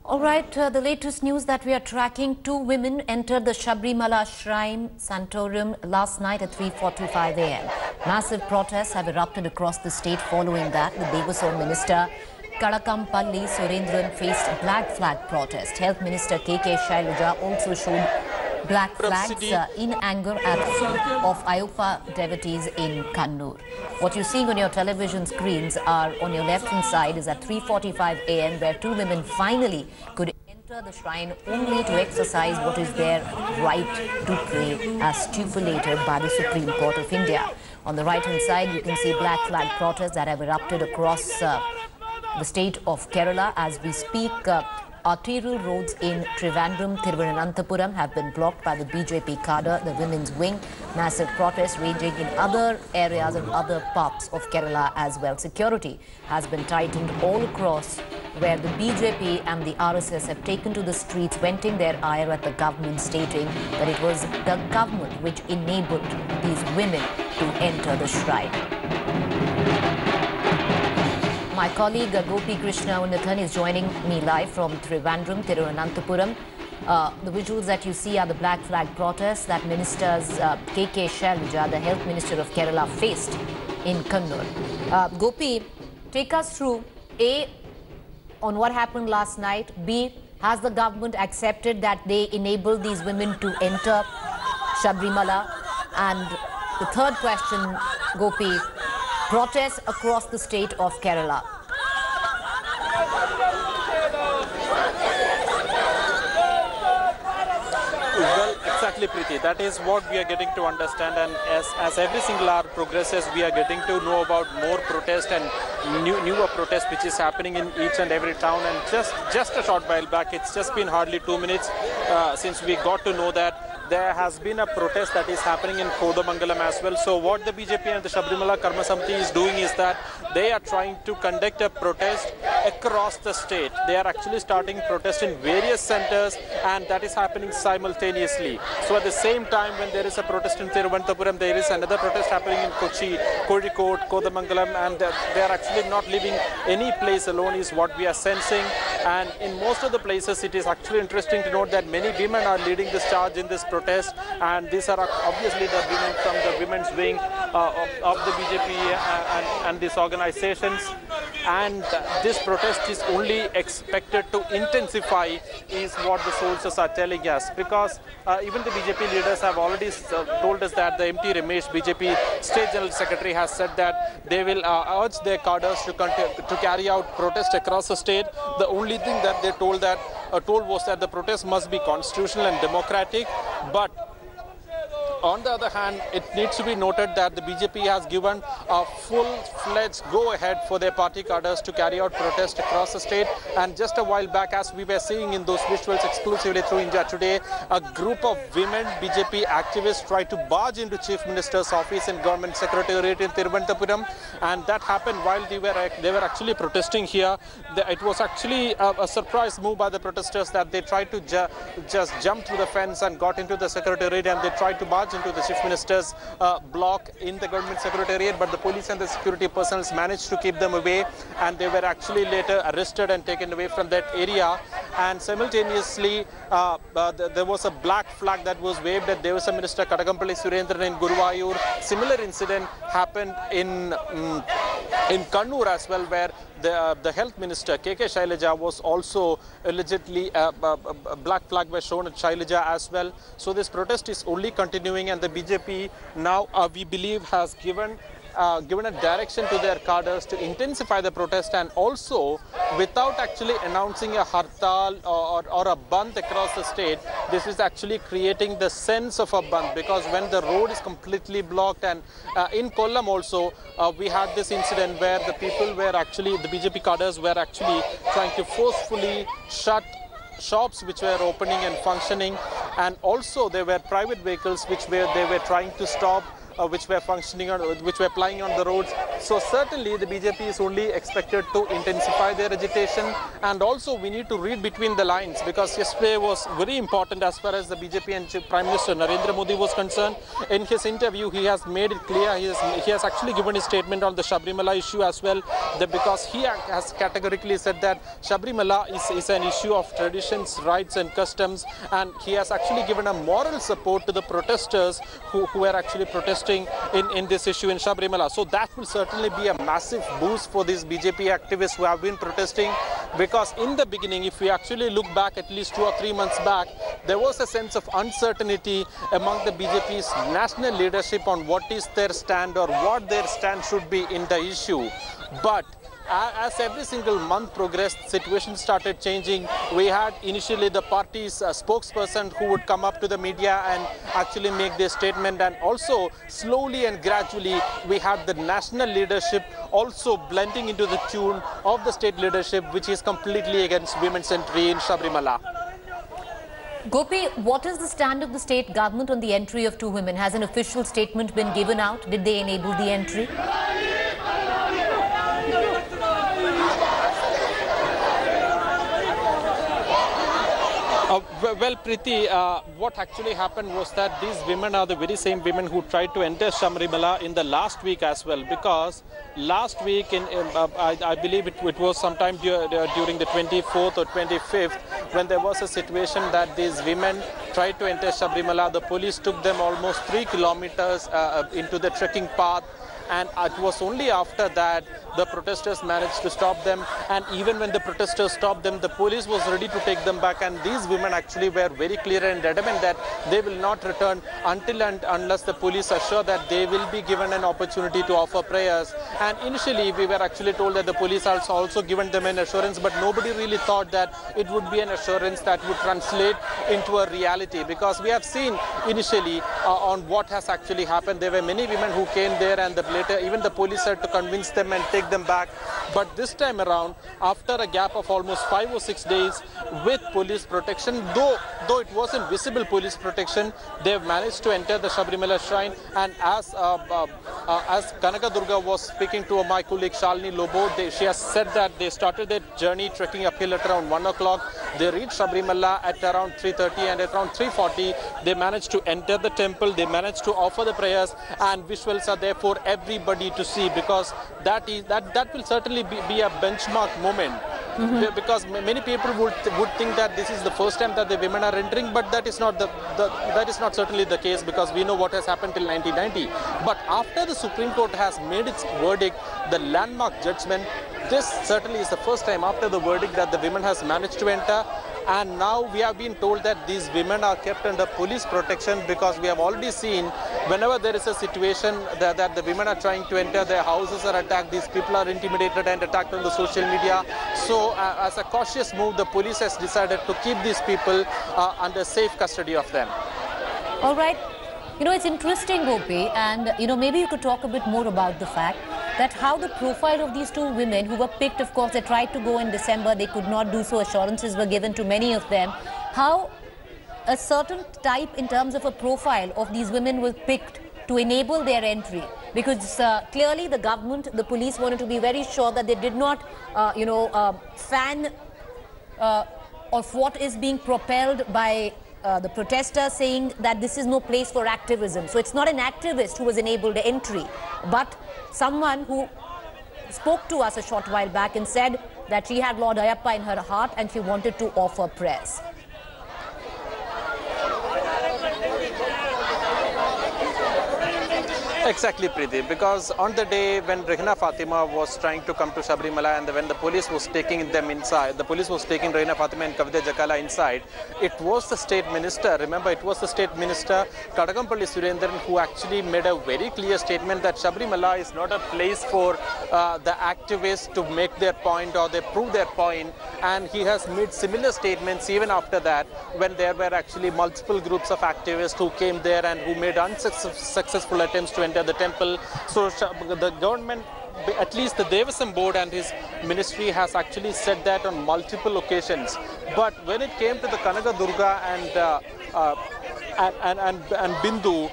All right, the latest news that we are tracking, two women entered the Sabarimala Shrine Santorum last night at 3:45 a.m. Massive protests have erupted across the state following that. The Devaswom minister Kadakampally Surendra faced black flag protest. Health Minister K.K. Shailaja also showed black flags in anger at of Ayappa devotees in Kannur. What you're seeing on your television screens are on your left-hand side is at 3:45 a.m. where two women finally could enter the shrine only to exercise what is their right to pray as stipulated by the Supreme Court of India. On the right-hand side, you can see black flag protests that have erupted across the state of Kerala. As we speak, arterial roads in Thiruvananthapuram have been blocked by the BJP cadre, the women's wing. Massive protests ranging in other areas and other parts of Kerala as well. Security has been tightened all across, where the BJP and the RSS have taken to the streets, venting their ire at the government, stating that it was the government which enabled these women to enter the shrine. My colleague Gopi Krishna Unnathan is joining me live from Thiruvananthapuram. The visuals that you see are the black flag protests that ministers K.K. Shailaja, the health minister of Kerala, faced in Kannur. Gopi, take us through A, on what happened last night. B, has the government accepted that they enabled these women to enter Sabarimala? And the third question, Gopi, protests across the state of Kerala. Well, exactly, Preeti. That is what we are getting to understand, and as every single hour progresses, we are getting to know about more protests and newer protests which is happening in each and every town. And just a short while back, it's just been hardly 2 minutes since we got to know that there has been a protest that is happening in Kodamangalam as well. So what the BJP and the Sabarimala Karma Samiti is doing is that they are trying to conduct a protest across the state. They are actually starting protest in various centers, and that is happening simultaneously. So at the same time, when there is a protest in Thiruvananthapuram, there is another protest happening in Kochi, Kozhikode, Kodamangalam, and they are actually not leaving any place alone is what we are sensing. And in most of the places, it is actually interesting to note that many women are leading this charge in this protest, and these are obviously the women from the women's wing of the BJP and these organizations. And this protest is only expected to intensify, is what the sources are telling us, because even the BJP leaders have already told us that the MT Ramesh, BJP State General Secretary, has said that they will urge their cadres to carry out protests across the state. The only thing that they told was that the protest must be constitutional and democratic, but on the other hand, it needs to be noted that the BJP has given a full-fledged go-ahead for their party cadres to carry out protests across the state. And just a while back, as we were seeing in those visuals exclusively through India Today, a group of women BJP activists tried to barge into Chief Minister's office and Government Secretariat in Thiruvananthapuram, and that happened while they were actually protesting here. It was actually a surprise move by the protesters that they tried to just jump through the fence and got into the Secretariat, and they tried to barge into the Chief Minister's block in the Government Secretariat, but the police and the security personnel managed to keep them away, and they were actually later arrested and taken away from that area. And simultaneously, there was a black flag that was waved at Devaswom Minister Kadakampally Surendra in Guruvayoor. Similar incident happened in Kannur as well, where the health minister K.K. Shailaja was also allegedly a black flag was shown at Shailaja as well. So this protest is only continuing, and the BJP now we believe has given a direction to their cadres to intensify the protest, and also without actually announcing a hartal or a band across the state. This is actually creating the sense of a band, because when the road is completely blocked, and in Kollam also we had this incident where the BJP cadres were actually trying to forcefully shut shops which were opening and functioning, and also there were private vehicles which they were trying to stop which were functioning on, which were plying on the roads. So certainly the BJP is only expected to intensify their agitation, and also we need to read between the lines, because yesterday was very important as far as the BJP and Prime Minister Narendra Modi was concerned. In his interview, he has made it clear, he has actually given his statement on the Sabarimala issue as well, that because he has categorically said that Sabarimala is an issue of traditions, rights and customs, and he has actually given a moral support to the protesters who are actually protesting in this issue in Sabarimala. So that will certainly be a massive boost for these BJP activists who have been protesting, because in the beginning, if we actually look back at least 2 or 3 months back, there was a sense of uncertainty among the BJP's national leadership on what is their stand or what their stand should be in the issue. But as every single month progressed, situation started changing. We had initially the party's spokesperson who would come up to the media and actually make their statement, and also slowly and gradually we had the national leadership also blending into the tune of the state leadership, which is completely against women's entry in Sabarimala. Gopi, what is the stand of the state government on the entry of 2 women? Has an official statement been given out? Did they enable the entry? Well, Preeti, what actually happened was that these women are the very same women who tried to enter Sabarimala in the last week as well, because last week, I believe it was sometime during the 24th or 25th, when there was a situation that these women tried to enter Sabarimala. The police took them almost 3 kilometers into the trekking path, and it was only after that the protesters managed to stop them. And even when the protesters stopped them, the police was ready to take them back, and these women actually were very clear and adamant that they will not return until and unless the police assure that they will be given an opportunity to offer prayers. And initially we were actually told that the police also given them an assurance, but nobody really thought that it would be an assurance that would translate into a reality, because we have seen initially on what has actually happened. There were many women who came there, and later even the police had to convince them and take them back. But this time around, after a gap of almost 5 or 6 days with police protection, though it wasn't visible police protection, they've managed to enter the Sabarimala shrine. And as Kanaka Durga was speaking to my colleague Shalini Lobo, she has said that they started their journey trekking uphill at around 1 o'clock. They reached Sabarimala at around 3:30, and at around 3:40 they managed to enter the temple. They managed to offer the prayers, and visuals are there for everybody to see, because that will certainly be a benchmark moment. Because many people would think that this is the first time that the women are entering, but that is not that is not certainly the case, because we know what has happened till 1990. But after the Supreme Court has made its verdict, the landmark judgment, this certainly is the first time after the verdict that the women has managed to enter. And now we have been told that these women are kept under police protection, because we have already seen whenever there is a situation that the women are trying to enter, their houses are attacked, these people are intimidated and attacked on the social media. So as a cautious move, the police has decided to keep these people under safe custody of them. All right. You know, it's interesting, Gopi, and maybe you could talk a bit more about the fact that how the profile of these 2 women who were picked, of course, they tried to go in December, they could not do so, assurances were given to many of them. How a certain type in terms of a profile of these women was picked to enable their entry, because clearly the government, the police wanted to be very sure that they did not, fan of what is being propelled by the protesters, saying that this is no place for activism. So it's not an activist who was enabled entry, but someone who spoke to us a short while back and said that she had Lord Ayappa in her heart and she wanted to offer prayers. Exactly, Preeti, because on the day when Rehina Fatima was trying to come to Sabarimala, and when the police was taking them inside, the police was taking Rehina Fatima and Kavita Jakala inside, it was the state minister, remember, it was the state minister, Kadakampally Surendra, who actually made a very clear statement that Sabarimala is not a place for the activists to make their point or they prove their point. And he has made similar statements even after that, when there were actually multiple groups of activists who came there and who made unsuccessful attempts to enter the temple. So the government, at least the Devaswom board and his ministry, has actually said that on multiple occasions. But when it came to the Kanaka Durga and and Bindu,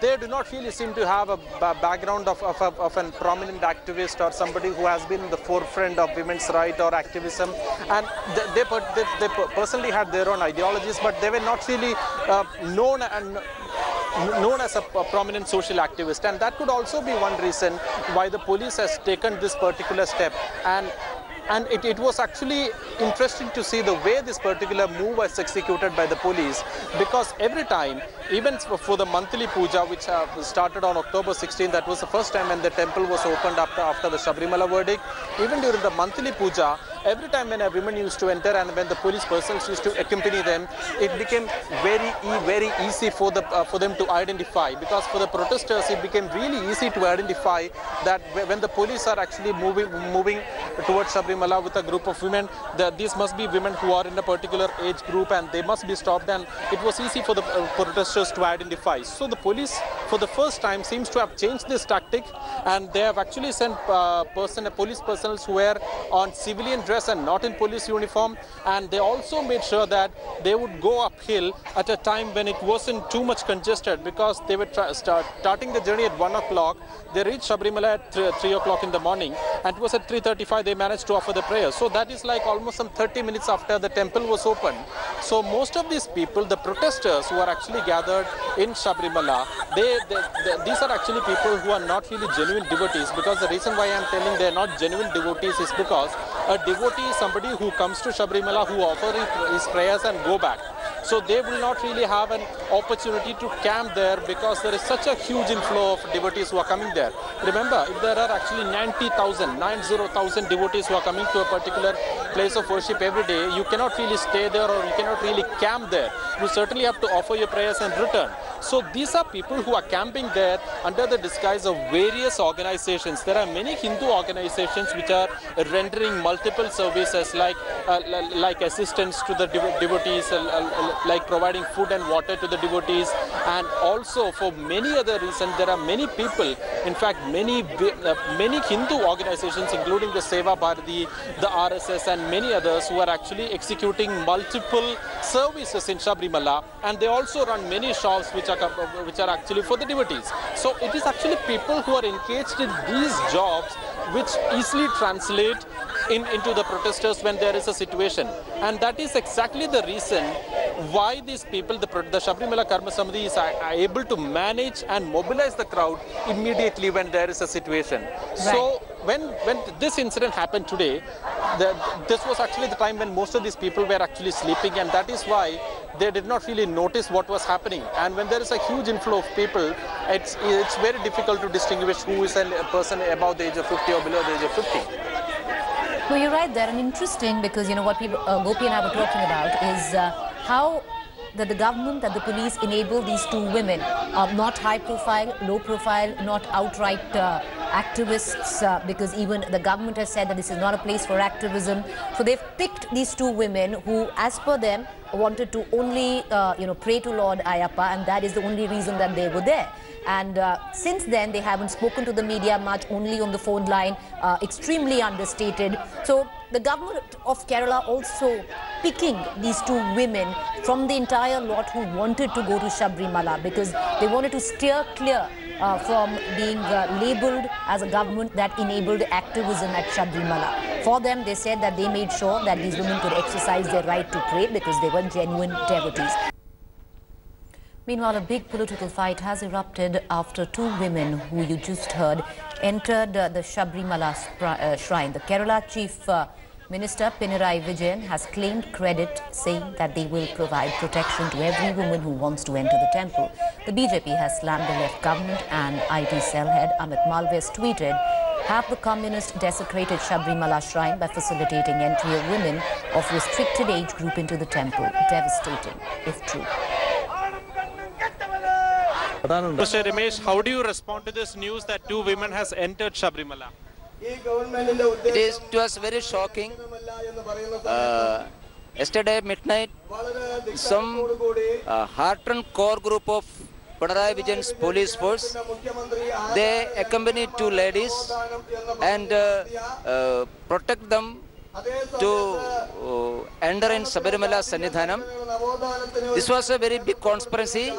they do not really seem to have a background of a prominent activist or somebody who has been in the forefront of women's rights or activism, and they personally had their own ideologies, but they were not really known as a prominent social activist, and that could also be one reason why the police has taken this particular step. And it was actually interesting to see the way this particular move was executed by the police, because every time, even for the monthly puja, which started on October 16th, that was the first time when the temple was opened up after the Sabarimala verdict. Even during the monthly puja, every time when a woman used to enter and when the police persons used to accompany them, it became very easy for them to identify, because for the protesters it became really easy to identify that when the police are actually moving towards Sabarimala with a group of women, these must be women who are in a particular age group and they must be stopped, and it was easy for the protesters to identify. So the police for the first time seems to have changed this tactic, and they have actually sent police personnel who were on civilian dress and not in police uniform, and they also made sure that they would go uphill at a time when it wasn't too much congested, because they were starting the journey at 1 o'clock. They reached Sabarimala at 3 o'clock in the morning, and it was at 3:35 they managed to offer the prayer. So that is like almost some 30 minutes after the temple was opened. So most of these people, the protesters who are actually gathered in Sabarimala, these are actually people who are not really genuine devotees, because the reason why I am telling they are not genuine devotees is because a devotee is somebody who comes to Sabarimala, who offers his prayers and go back. So they will not really have an opportunity to camp there, because there is such a huge inflow of devotees who are coming there. Remember, if there are actually 90,000 devotees who are coming to a particular place of worship every day, you cannot really stay there or you cannot really camp there. You certainly have to offer your prayers and return. So these are people who are camping there under the disguise of various organizations. There are many Hindu organizations which are rendering multiple services like assistance to the devotees, like providing food and water to the devotees, and also for many other reasons. There are many people, in fact many Hindu organizations including the Seva Bharati, the RSS and many others, who are actually executing multiple services in Sabarimala, and they also run many shops which are actually for the devotees. So it is actually people who are engaged in these jobs which easily translate into the protesters when there is a situation, and that is exactly the reason why these people, the Sabarimala Karma Samiti, is able to manage and mobilize the crowd immediately when there is a situation. Right. So when this incident happened today, this was actually the time when most of these people were actually sleeping, and that is why they did not really notice what was happening. And when there is a huge inflow of people, it's very difficult to distinguish who is a person above the age of 50 or below the age of 50. No, you're right there, and interesting, because what people, Gopi and I were talking about is how the government, that the police enable these two women, not high profile, low profile, not outright activists, because even the government has said that this is not a place for activism. So they've picked these two women who, as per them, wanted to only pray to Lord Ayappa, and that is the only reason that they were there. And since then, they haven't spoken to the media much, only on the phone line, extremely understated. So the government of Kerala also picking these two women from the entire lot who wanted to go to Sabarimala, because they wanted to steer clear from being labelled as a government that enabled activism at Sabarimala. For them, they said that they made sure that these women could exercise their right to pray because they were genuine devotees. Meanwhile, a big political fight has erupted after two women who you just heard entered the Sabarimala shrine. The Kerala Chief Minister Pinarayi Vijayan has claimed credit, saying that they will provide protection to every woman who wants to enter the temple. The BJP has slammed the left government, and IT cell head Amit Malviya's tweeted, "Have the communists desecrated Sabarimala shrine by facilitating entry of women of restricted age group into the temple. Devastating, if true." Mr. Ramesh, how do you respond to this news that two women has entered Sabarimala? It was very shocking. Yesterday midnight, some hardened core group of Pinarayi Vijayan's police force, they accompanied two ladies and protect them to enter in Sabarimala Sannidhanam. This was a very big conspiracy.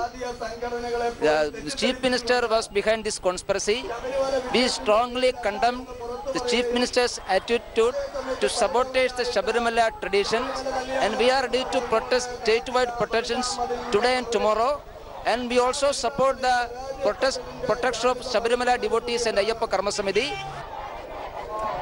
The Chief Minister was behind this conspiracy. We strongly condemn the Chief Minister's attitude to sabotage the Sabarimala traditions, and we are ready to protest statewide protections today and tomorrow. And we also support the protection of Sabarimala devotees and Ayyappa Karma Samiti.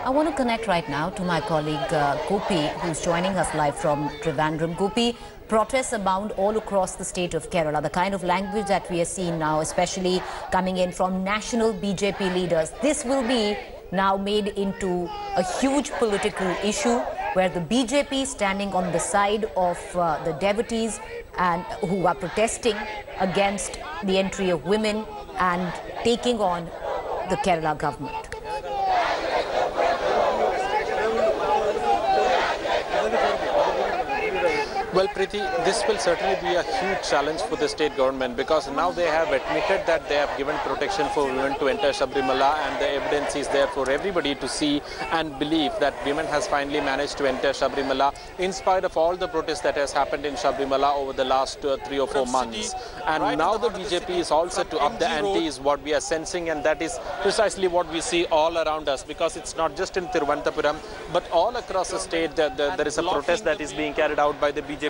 I want to connect right now to my colleague Gopi, who's joining us live from Trivandrum. Gopi, protests abound all across the state of Kerala. The kind of language that we are seeing now, especially coming in from national BJP leaders, this will be now made into a huge political issue where the BJP is standing on the side of the devotees and who are protesting against the entry of women and taking on the Kerala government. Well, Preeti, this will certainly be a huge challenge for the state government because now they have admitted that they have given protection for women to enter Sabarimala, and the evidence is there for everybody to see and believe that women has finally managed to enter Sabarimala in spite of all the protests that has happened in Sabarimala over the last 3 or 4 months. And now the BJP is also to up the ante is what we are sensing, and that is precisely what we see all around us, because it's not just in Thiruvananthapuram but all across the state. There is a protest that is being carried out by the BJP,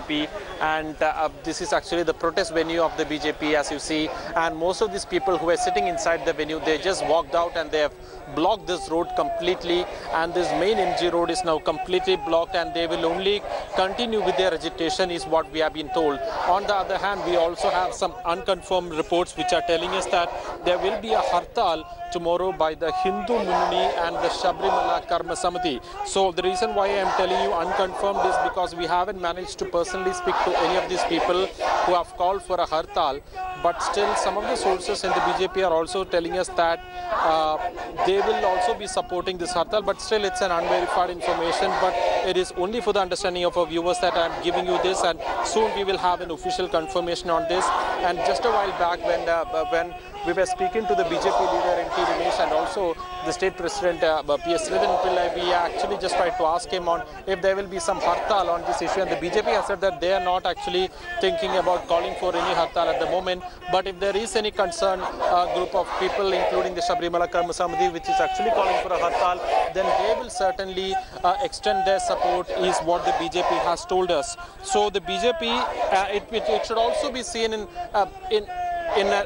and this is actually the protest venue of the BJP, as you see, and most of these people who are sitting inside the venue, they just walked out and they have blocked this road completely, and this main MG road is now completely blocked, and they will only continue with their agitation is what we have been told. On the other hand, we also have some unconfirmed reports which are telling us that there will be a hartal tomorrow by the Hindu Munnani and the Sabarimala Karma Samiti. So the reason why I am telling you unconfirmed is because we haven't managed to personally speak to any of these people who have called for a hartal, but still some of the sources in the BJP are also telling us that they will also be supporting this hartal, but still it's an unverified information, but it is only for the understanding of our viewers that I am giving you this, and soon we will have an official confirmation on this. And just a while back when we were speaking to the BJP leader N.T. Dinesh and also the state president P.S. Srivan, we actually just tried to ask him on if there will be some hartal on this issue, and the BJP has said that they are not actually thinking about calling for any hartal at the moment, but if there is any concerned group of people, including the Sabarimala Karma Samiti, which is actually calling for a hartal, then they will certainly extend their support, is what the BJP has told us. So the BJP, it should also be seen in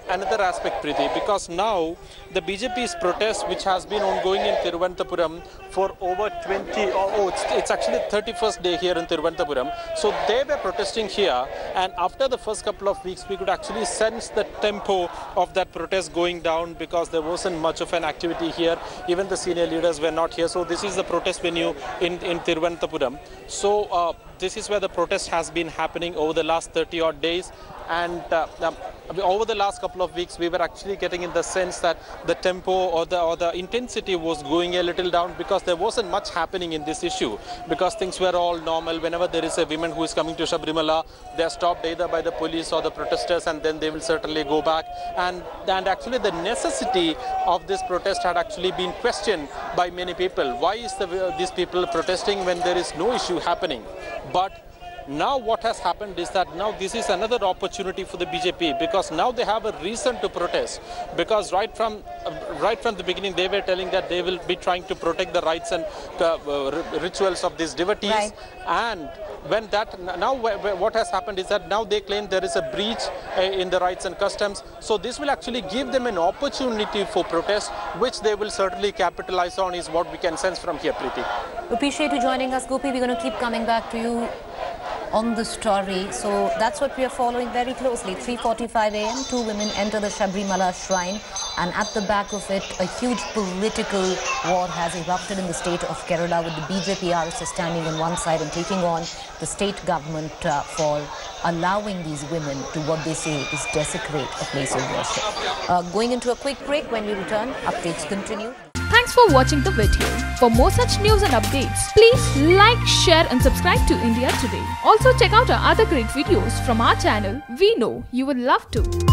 another aspect, Preeti, because now the BJP's protest, which has been ongoing in Thiruvananthapuram for over 20, it's actually 31st day here in Thiruvananthapuram. So they were protesting here, and after the first couple of weeks, we could actually sense the tempo of that protest going down because there wasn't much of an activity here. Even the senior leaders were not here. So this is the protest venue in Thiruvananthapuram. So this is where the protest has been happening over the last 30 odd days. And over the last couple of weeks, we were actually getting in the sense that the tempo or the intensity was going a little down because there wasn't much happening in this issue, because things were all normal. Whenever there is a woman who is coming to Sabarimala, they are stopped either by the police or the protesters, and then they will certainly go back. And actually the necessity of this protest had actually been questioned by many people. Why is these people protesting when there is no issue happening? But now what has happened is that now this is another opportunity for the BJP, because now they have a reason to protest, because right from the beginning they were telling that they will be trying to protect the rights and rituals of these devotees. Right. And when that now what has happened is that now they claim there is a breach in the rights and customs. So this will actually give them an opportunity for protest, which they will certainly capitalize on, is what we can sense from here, Preeti. Appreciate you joining us, Gopi. We're going to keep coming back to you on the story. So that's what we are following very closely. 3:45 a.m. 2 women enter the Sabarimala shrine, and at the back of it, a huge political war has erupted in the state of Kerala, with the BJP RSS standing on one side and taking on the state government for allowing these women to what they say is desecrate a place of worship. Going into a quick break. When we return, updates continue. Thanks for watching the video. For more such news and updates, please like, share and subscribe to India Today. Also check out our other great videos from our channel. We know you will love to.